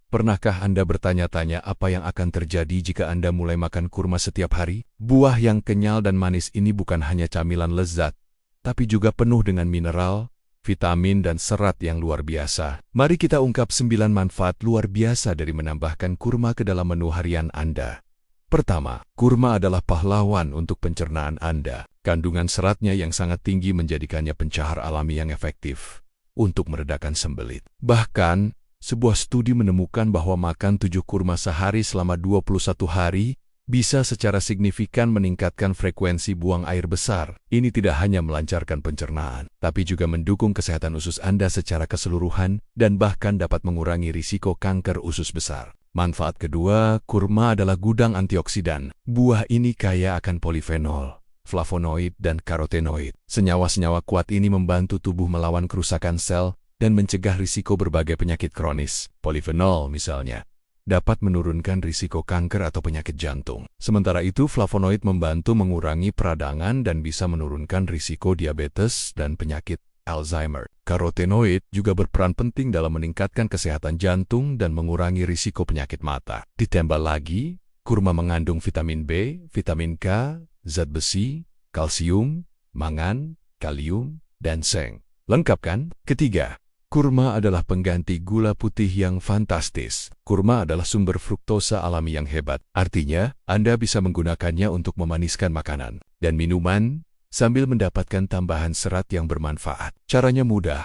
Pernahkah Anda bertanya-tanya apa yang akan terjadi jika Anda mulai makan kurma setiap hari? Buah yang kenyal dan manis ini bukan hanya camilan lezat, tapi juga penuh dengan mineral, vitamin dan serat yang luar biasa. Mari kita ungkap 9 manfaat luar biasa dari menambahkan kurma ke dalam menu harian Anda. Pertama, kurma adalah pahlawan untuk pencernaan Anda. Kandungan seratnya yang sangat tinggi menjadikannya pencahar alami yang efektif untuk meredakan sembelit. Bahkan, sebuah studi menemukan bahwa makan 7 kurma sehari selama 21 hari bisa secara signifikan meningkatkan frekuensi buang air besar. Ini tidak hanya melancarkan pencernaan, tapi juga mendukung kesehatan usus Anda secara keseluruhan dan bahkan dapat mengurangi risiko kanker usus besar. Manfaat kedua, kurma adalah gudang antioksidan. Buah ini kaya akan polifenol, flavonoid, dan karotenoid. Senyawa-senyawa kuat ini membantu tubuh melawan kerusakan sel dan mencegah risiko berbagai penyakit kronis. Polifenol misalnya dapat menurunkan risiko kanker atau penyakit jantung. Sementara itu, flavonoid membantu mengurangi peradangan dan bisa menurunkan risiko diabetes dan penyakit Alzheimer. Karotenoid juga berperan penting dalam meningkatkan kesehatan jantung dan mengurangi risiko penyakit mata. Ditambah lagi, kurma mengandung vitamin B, vitamin K, zat besi, kalsium, mangan, kalium, dan seng. Lengkap kan? Ketiga, kurma adalah pengganti gula putih yang fantastis. Kurma adalah sumber fruktosa alami yang hebat. Artinya, Anda bisa menggunakannya untuk memaniskan makanan dan minuman sambil mendapatkan tambahan serat yang bermanfaat. Caranya mudah.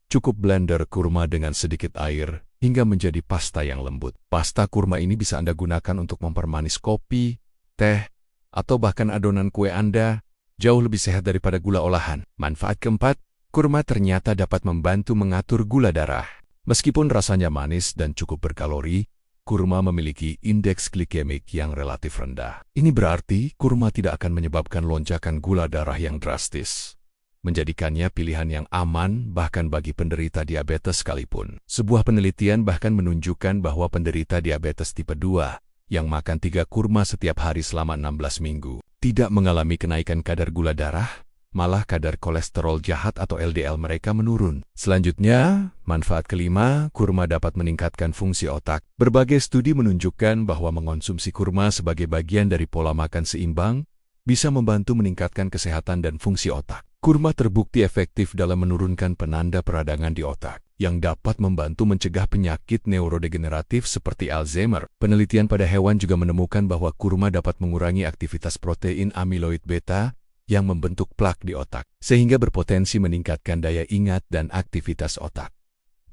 Cukup blender kurma dengan sedikit air hingga menjadi pasta yang lembut. Pasta kurma ini bisa Anda gunakan untuk mempermanis kopi, teh, atau bahkan adonan kue Anda. Jauh lebih sehat daripada gula olahan. Manfaat keempat, kurma ternyata dapat membantu mengatur gula darah. Meskipun rasanya manis dan cukup berkalori, kurma memiliki indeks glikemik yang relatif rendah. Ini berarti kurma tidak akan menyebabkan lonjakan gula darah yang drastis, menjadikannya pilihan yang aman bahkan bagi penderita diabetes sekalipun. Sebuah penelitian bahkan menunjukkan bahwa penderita diabetes tipe 2 yang makan 3 kurma setiap hari selama 16 minggu tidak mengalami kenaikan kadar gula darah, malah kadar kolesterol jahat atau LDL mereka menurun. Selanjutnya, manfaat kelima, kurma dapat meningkatkan fungsi otak. Berbagai studi menunjukkan bahwa mengonsumsi kurma sebagai bagian dari pola makan seimbang bisa membantu meningkatkan kesehatan dan fungsi otak. Kurma terbukti efektif dalam menurunkan penanda peradangan di otak, yang dapat membantu mencegah penyakit neurodegeneratif seperti Alzheimer. Penelitian pada hewan juga menemukan bahwa kurma dapat mengurangi aktivitas protein amiloid beta yang membentuk plak di otak, sehingga berpotensi meningkatkan daya ingat dan aktivitas otak.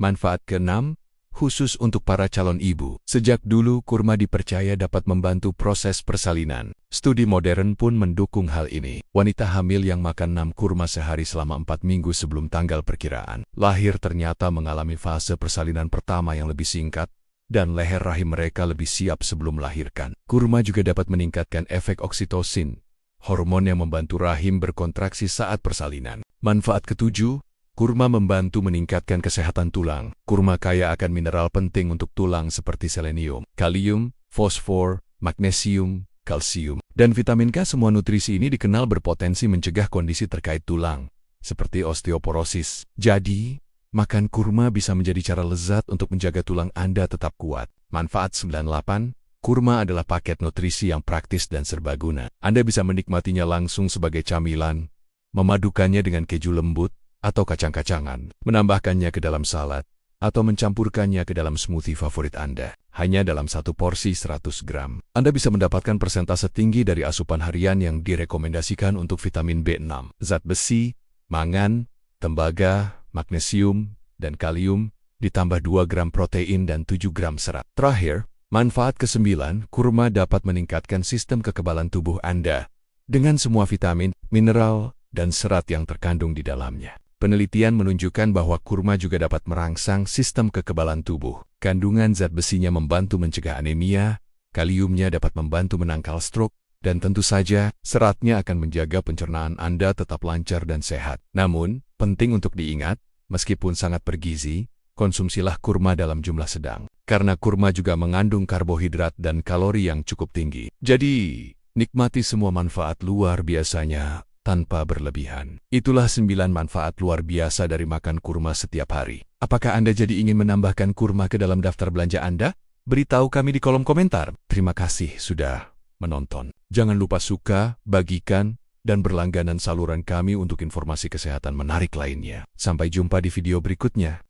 Manfaat keenam, khusus untuk para calon ibu. Sejak dulu, kurma dipercaya dapat membantu proses persalinan. Studi modern pun mendukung hal ini. Wanita hamil yang makan 6 kurma sehari selama 4 minggu sebelum tanggal perkiraan lahir ternyata mengalami fase persalinan pertama yang lebih singkat, dan leher rahim mereka lebih siap sebelum melahirkan. Kurma juga dapat meningkatkan efek oksitosin, hormon yang membantu rahim berkontraksi saat persalinan. Manfaat ketujuh, kurma membantu meningkatkan kesehatan tulang. Kurma kaya akan mineral penting untuk tulang seperti selenium, kalium, fosfor, magnesium, kalsium, dan vitamin K. Semua nutrisi ini dikenal berpotensi mencegah kondisi terkait tulang, seperti osteoporosis. Jadi, makan kurma bisa menjadi cara lezat untuk menjaga tulang Anda tetap kuat. Manfaat 98, kurma adalah paket nutrisi yang praktis dan serbaguna. Anda bisa menikmatinya langsung sebagai camilan, memadukannya dengan keju lembut atau kacang-kacangan, menambahkannya ke dalam salad, atau mencampurkannya ke dalam smoothie favorit Anda. Hanya dalam satu porsi 100 gram. Anda bisa mendapatkan persentase tinggi dari asupan harian yang direkomendasikan untuk vitamin B6, zat besi, mangan, tembaga, magnesium, dan kalium, ditambah 2 gram protein dan 7 gram serat. Terakhir, manfaat ke-9, kurma dapat meningkatkan sistem kekebalan tubuh Anda dengan semua vitamin, mineral, dan serat yang terkandung di dalamnya. Penelitian menunjukkan bahwa kurma juga dapat merangsang sistem kekebalan tubuh. Kandungan zat besinya membantu mencegah anemia, kaliumnya dapat membantu menangkal stroke, dan tentu saja seratnya akan menjaga pencernaan Anda tetap lancar dan sehat. Namun, penting untuk diingat, meskipun sangat bergizi, konsumsilah kurma dalam jumlah sedang. Karena kurma juga mengandung karbohidrat dan kalori yang cukup tinggi. Jadi, nikmati semua manfaat luar biasanya tanpa berlebihan. Itulah 9 manfaat luar biasa dari makan kurma setiap hari. Apakah Anda jadi ingin menambahkan kurma ke dalam daftar belanja Anda? Beritahu kami di kolom komentar. Terima kasih sudah menonton. Jangan lupa suka, bagikan, dan berlangganan saluran kami untuk informasi kesehatan menarik lainnya. Sampai jumpa di video berikutnya.